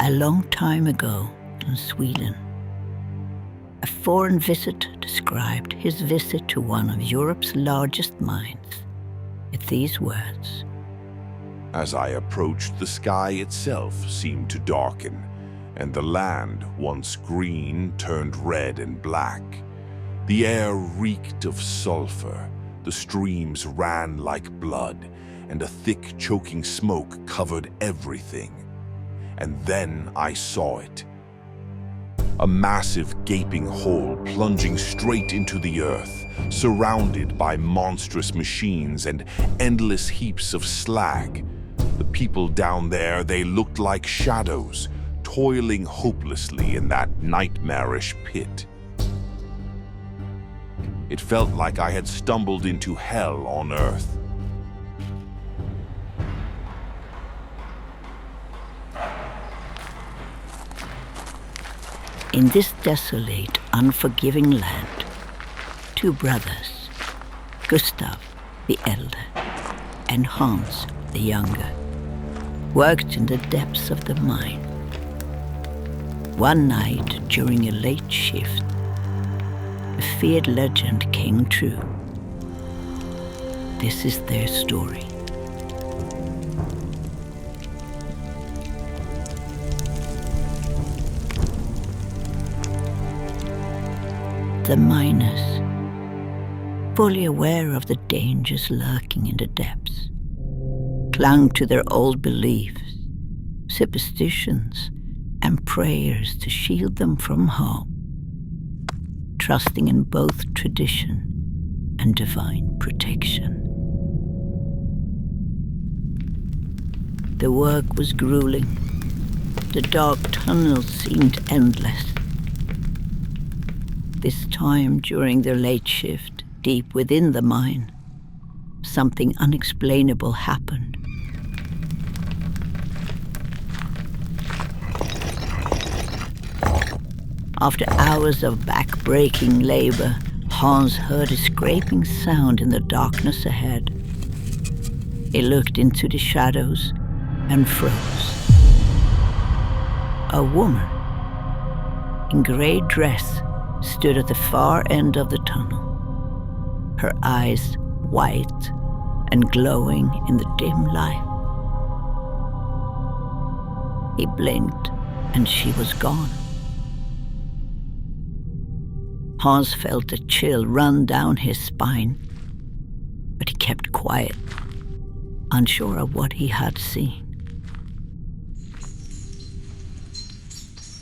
A long time ago in Sweden, a foreign visitor described his visit to one of Europe's largest mines with these words. As I approached, the sky itself seemed to darken, and the land, once green, turned red and black. The air reeked of sulfur, the streams ran like blood, and a thick, choking smoke covered everything. And then I saw it. A massive, gaping hole plunging straight into the earth, surrounded by monstrous machines and endless heaps of slag. The people down there, they looked like shadows, toiling hopelessly in that nightmarish pit. It felt like I had stumbled into hell on earth. In this desolate, unforgiving land, two brothers, Gustav the elder and Hans the younger, worked in the depths of the mine. One night during a late shift, a feared legend came true. This is their story. The miners, fully aware of the dangers lurking in the depths, clung to their old beliefs, superstitions, and prayers to shield them from harm, trusting in both tradition and divine protection. The work was grueling. The dark tunnels seemed endless. This time, during their late shift, deep within the mine, something unexplainable happened. After hours of back-breaking labor, Hans heard a scraping sound in the darkness ahead. He looked into the shadows and froze. A woman in grey dress stood at the far end of the tunnel, her eyes white and glowing in the dim light. He blinked and she was gone. Hans felt a chill run down his spine, but he kept quiet, unsure of what he had seen.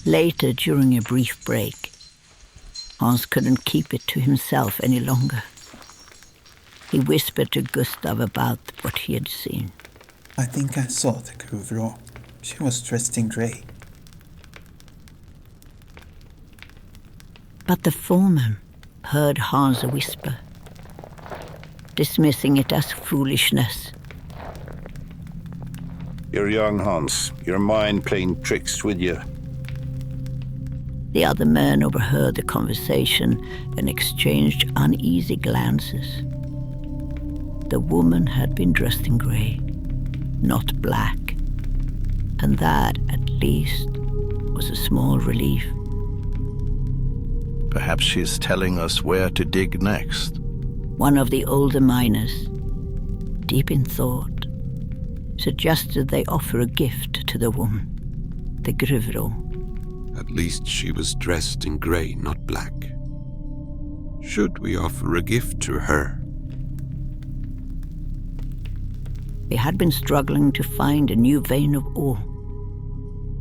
Later, during a brief break, Hans couldn't keep it to himself any longer. He whispered to Gustav about what he had seen. I think I saw the Gruvrå. She was dressed in grey. But the foreman heard Hans whisper, dismissing it as foolishness. You're young, Hans. Your mind playing tricks with you. The other men overheard the conversation and exchanged uneasy glances. The woman had been dressed in grey, not black, and that, at least, was a small relief. Perhaps she's telling us where to dig next. One of the older miners, deep in thought, suggested they offer a gift to the woman, the Gruvrå. At least she was dressed in grey, not black. Should we offer a gift to her? They had been struggling to find a new vein of ore,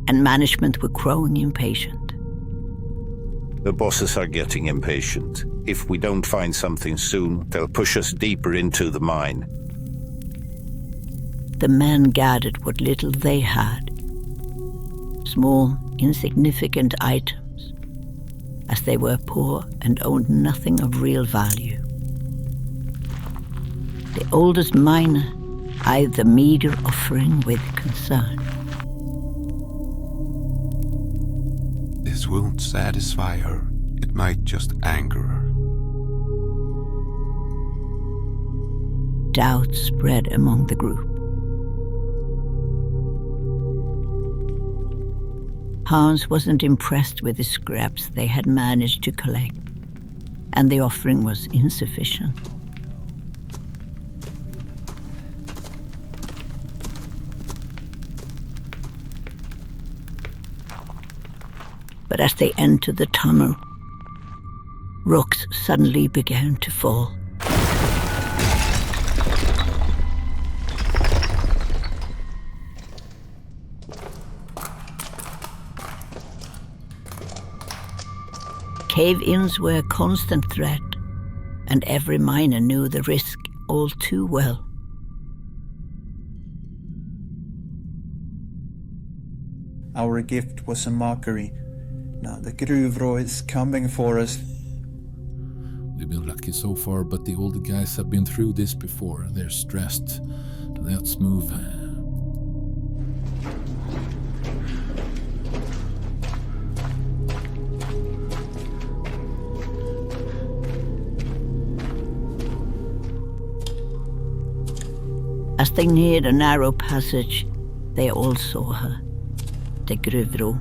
and management were growing impatient. The bosses are getting impatient. If we don't find something soon, they'll push us deeper into the mine. The men gathered what little they had. Small, insignificant items, as they were poor and owned nothing of real value. The oldest miner eyed the meager offering with concern. This won't satisfy her. It might just anger her. Doubt spread among the group. Hans wasn't impressed with the scraps they had managed to collect, and the offering was insufficient. But as they entered the tunnel, rocks suddenly began to fall. Cave-ins were a constant threat, and every miner knew the risk all too well. Our gift was a mockery. Now the Gruvrå is coming for us. We've been lucky so far, but the older guys have been through this before. They're stressed. Let's move. As they neared a narrow passage, they all saw her, the Gruvrå.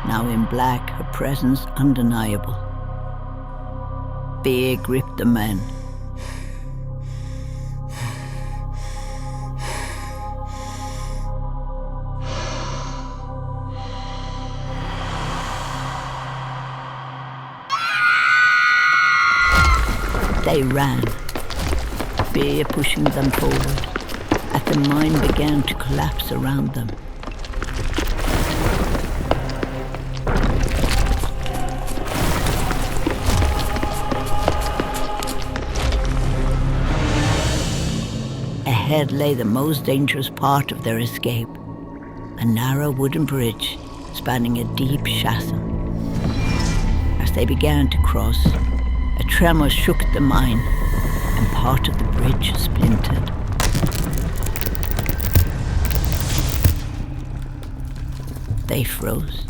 Now in black, her presence undeniable. Fear gripped the men. They ran, fear pushing them forward, as the mine began to collapse around them. Ahead lay the most dangerous part of their escape, a narrow wooden bridge spanning a deep chasm. As they began to cross, a tremor shook the mine, and part of the bridge splintered. They froze,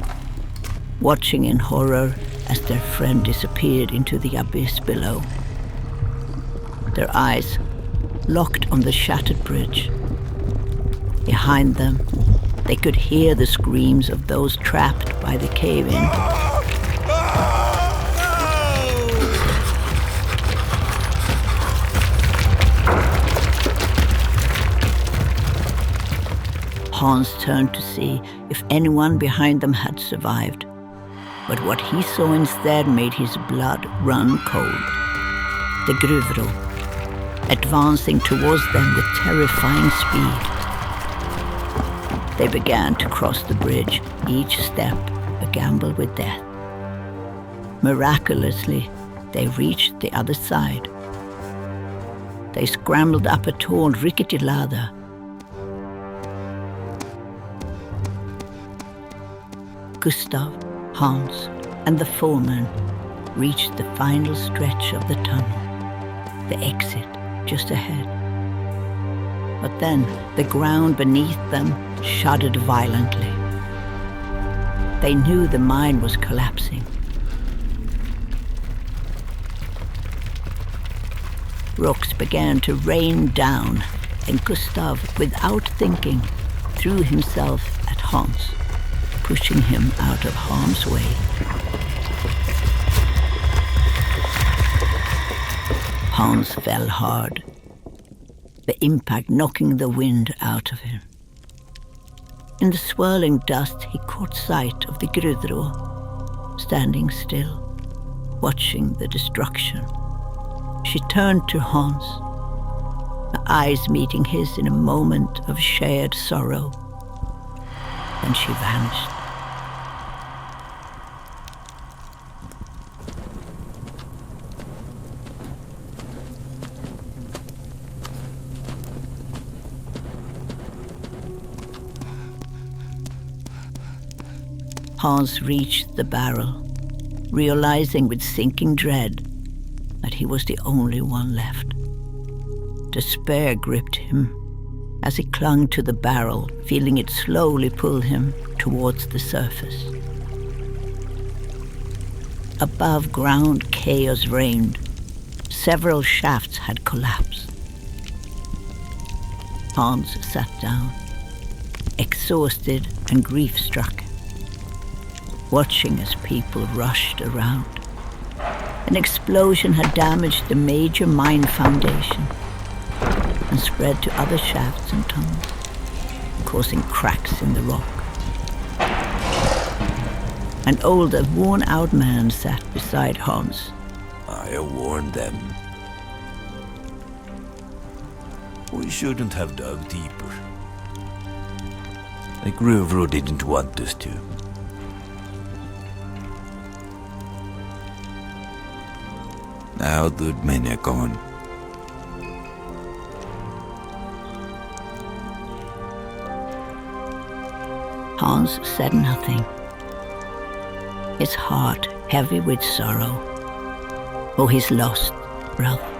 watching in horror as their friend disappeared into the abyss below. Their eyes locked on the shattered bridge. Behind them, they could hear the screams of those trapped by the cave-in. Hans turned to see if anyone behind them had survived, but what he saw instead made his blood run cold. The Gruvrå, advancing towards them with terrifying speed. They began to cross the bridge, each step a gamble with death. Miraculously, they reached the other side. They scrambled up a tall, rickety ladder. Gustav, Hans, and the foreman reached the final stretch of the tunnel, the exit just ahead. But then the ground beneath them shuddered violently. They knew the mine was collapsing. Rocks began to rain down, and Gustav, without thinking, threw himself at Hans, pushing him out of harm's way. Hans fell hard, the impact knocking the wind out of him. In the swirling dust, he caught sight of the Gruvrå, standing still, watching the destruction. She turned to Hans, her eyes meeting his in a moment of shared sorrow. Then she vanished. Hans reached the barrel, realizing with sinking dread that he was the only one left. Despair gripped him as he clung to the barrel, feeling it slowly pull him towards the surface. Above ground, chaos reigned. Several shafts had collapsed. Hans sat down, exhausted and grief-struck, watching as people rushed around. An explosion had damaged the major mine foundation and spread to other shafts and tunnels, causing cracks in the rock. An older, worn-out man sat beside Hans. I warned them. We shouldn't have dug deeper. The Gruvrå didn't want us to. Now good men are gone. Hans said nothing, his heart heavy with sorrow for his lost brother.